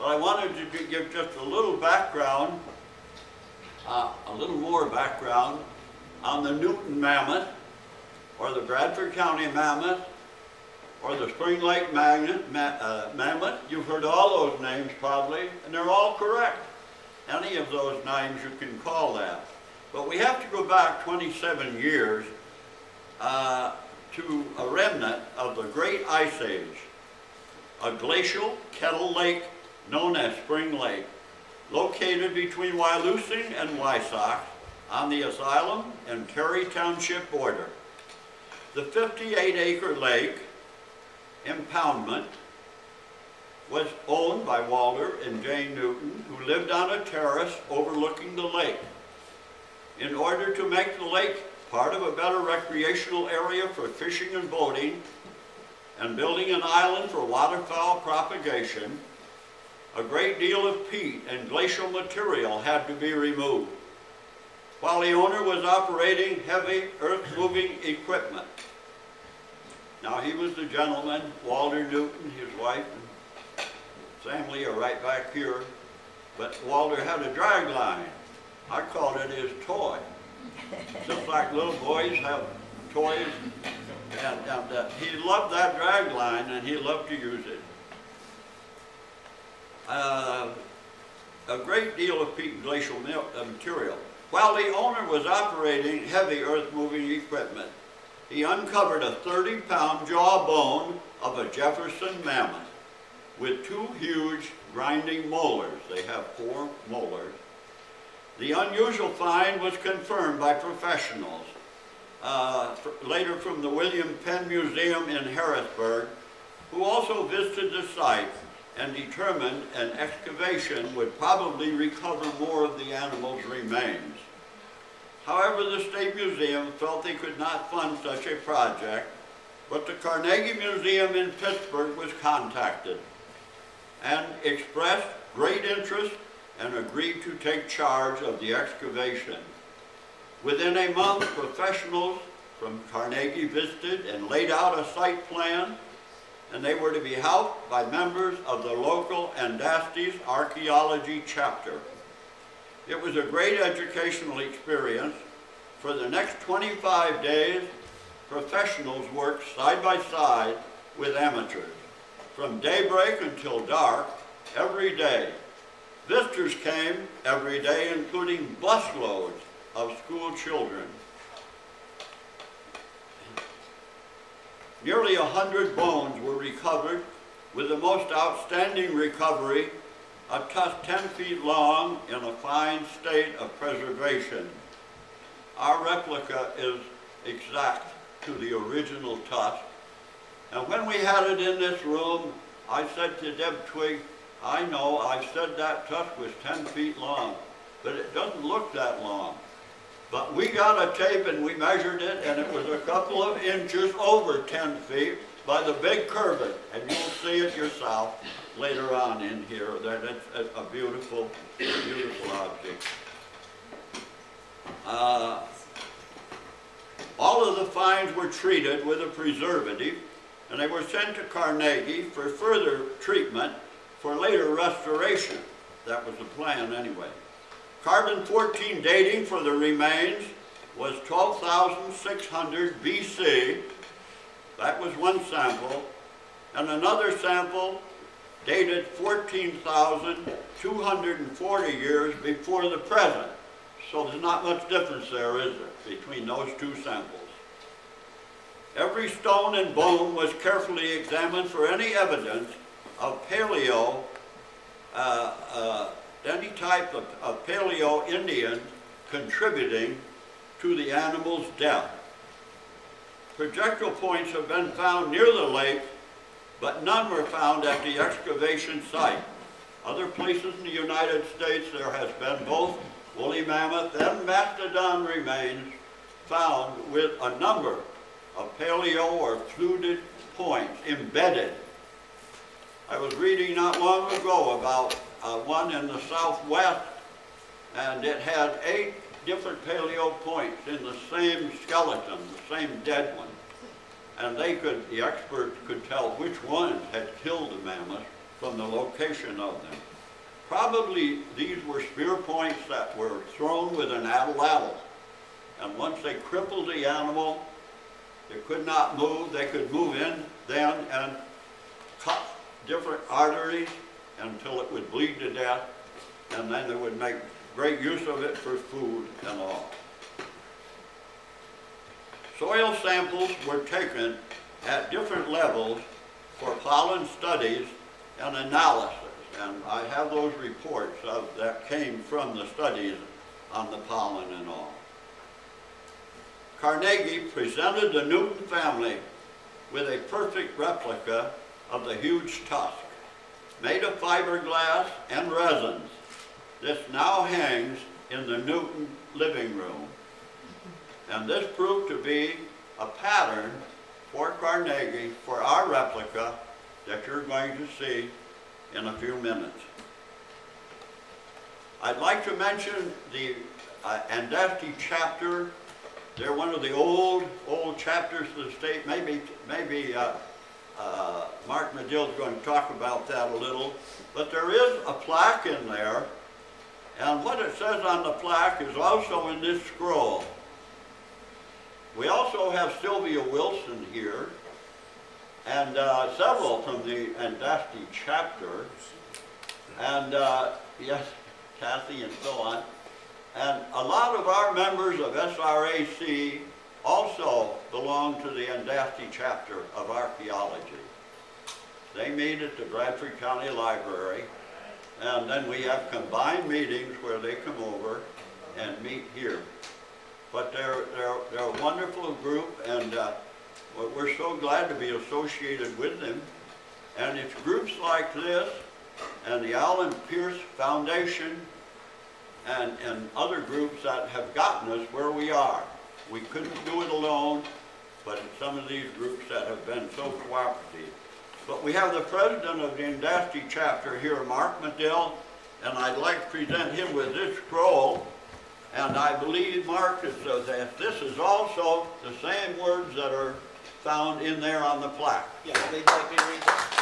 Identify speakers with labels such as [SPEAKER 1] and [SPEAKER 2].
[SPEAKER 1] But I wanted to give just a little background, a little more background on the Newton Mammoth, or the Bradford County Mammoth, or the Spring Lake Mammoth. You've heard all those names probably, and they're all correct. Any of those names you can call that. But we have to go back 27 years to a remnant of the Great Ice Age, a glacial kettle lake known as Spring Lake, located between Wyalusing and Wysox on the Asylum and Keir Township border. The 58-acre lake impoundment was owned by Walter and Jane Newton, who lived on a terrace overlooking the lake. In order to make the lake part of a better recreational area for fishing and boating, and building an island for waterfowl propagation, a great deal of peat and glacial material had to be removed, while the owner was operating heavy earth-moving equipment. Now, he was the gentleman, Walter Newton, his wife and family are right back here, but Walter had a drag line. I called it his toy. Just like little boys have toys, and he loved that drag line and he loved to use it. A great deal of peat and glacial material. While the owner was operating heavy earth-moving equipment, he uncovered a 30-pound jawbone of a Jefferson mammoth with two huge grinding molars. They have 4 molars. The unusual find was confirmed by professionals, later from the William Penn Museum in Harrisburg, who also visited the site and determined an excavation would probably recover more of the animal's remains. However, the State Museum felt they could not fund such a project, but the Carnegie Museum in Pittsburgh was contacted and expressed great interest and agreed to take charge of the excavation. Within a month, professionals from Carnegie visited and laid out a site plan, and they were to be helped by members of the local Andastes Archaeology chapter. It was a great educational experience. For the next 25 days, professionals worked side by side with amateurs, from daybreak until dark, every day. Visitors came every day, including busloads of school children. Nearly 100 bones were recovered, with the most outstanding recovery, a tusk 10 feet long in a fine state of preservation. Our replica is exact to the original tusk. And when we had it in this room, I said to Deb Twigg, I know, I said that tusk was 10 feet long, but it doesn't look that long. But we got a tape and we measured it, and it was a couple of inches over 10 feet by the big curvet, and you'll see it yourself later on in here, that it's a beautiful, beautiful object. All of the finds were treated with a preservative, and they were sent to Carnegie for further treatment for later restoration. That was the plan anyway. Carbon 14 dating for the remains was 12,600 BC. That was one sample. And another sample dated 14,240 years before the present. So there's not much difference there, is there, between those two samples. Every stone and bone was carefully examined for any evidence of any type of Paleo-Indian contributing to the animal's death. Projectile points have been found near the lake, but none were found at the excavation site. Other places in the United States there has been both woolly mammoth and mastodon remains found with a number of paleo or fluted points embedded. I was reading not long ago about one in the southwest, and it had 8 different paleo points in the same skeleton, the same dead one. And the experts could tell which ones had killed the mammoth from the location of them. Probably these were spear points that were thrown with an atlatl. And once they crippled the animal, they could not move. They could move in then and cut different arteries until it would bleed to death, and then they would make great use of it for food and all. Soil samples were taken at different levels for pollen studies and analysis, and I have those reports that came from the studies on the pollen and all. Carnegie presented the Newton family with a perfect replica of the huge tusk, made of fiberglass and resins. This now hangs in the Newton living room. And this proved to be a pattern for Carnegie, for our replica that you're going to see in a few minutes. I'd like to mention the Andasti chapter. They're one of the old chapters of the state. Maybe Mark Medill's going to talk about that a little. But there is a plaque in there, and what it says on the plaque is also in this scroll. We also have Sylvia Wilson here, and several from the Andasti chapter, and yes, Kathy and so on. And a lot of our members of SRAC also belong to the Andasti chapter of archaeology. They meet at the Bradford County Library, and then we have combined meetings where they come over and meet here. But they're a wonderful group, and we're so glad to be associated with them. And it's groups like this, and the Alan Pierce Foundation, and other groups that have gotten us where we are. We couldn't do it alone, but it's some of these groups that have been so cooperative. But we have the president of the Andasti chapter here, Mark Medill, and I'd like to present him with this scroll. And I believe, Mark, that this is also the same words that are found in there on the plaque.
[SPEAKER 2] Yeah, they'd like me to read that.